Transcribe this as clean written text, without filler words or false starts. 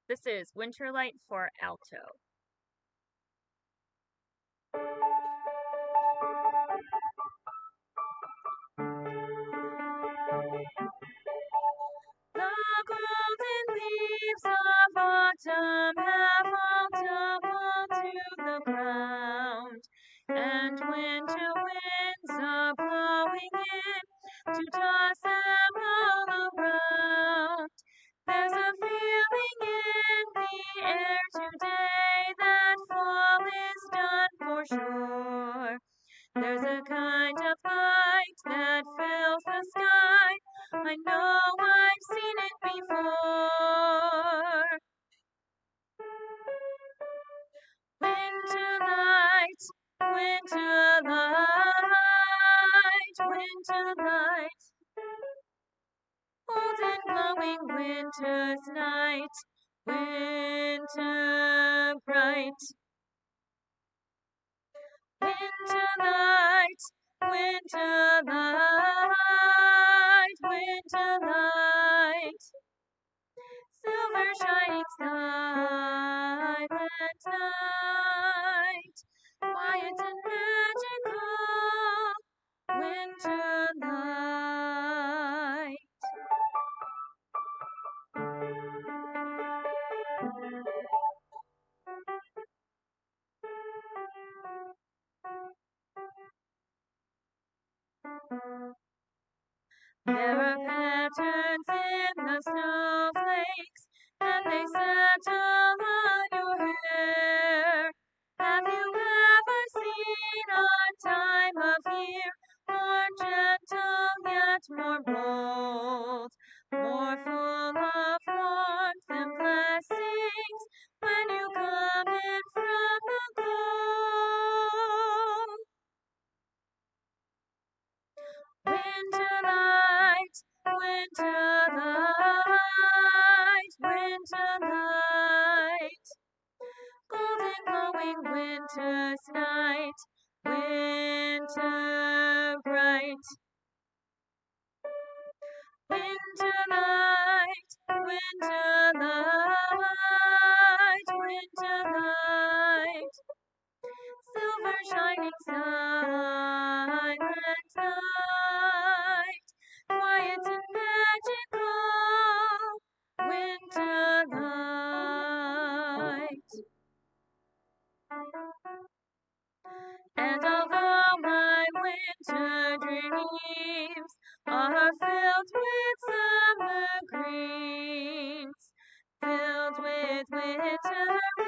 This is Winterlight for Alto. The golden leaves of autumn have all tumbled to the ground, and winter winds are blowing in to toss them all around. There's a feeling in the air today that fall is done for sure. There's a kind of light that fills the sky. I know I've seen it before. Winter light, winter light, winter light. Golden glowing winter's night, winter bright. Winter light, winter light, winter light. Silver shining silent night, quiet and magical, winter light. There are patterns in the snowflakes, and they settle on your hair. Have you ever seen our time of year, more gentle yet more bold, more full of warmth and blessings when you come in from the cold? Winter light, winter light, winter light. Golden glowing winter's night, winter bright. Winter light, winter light, winter light. Silver shining silent night, quiet and magical, winter light. And although my winter dreams are filled with summer greens, filled with winter wine,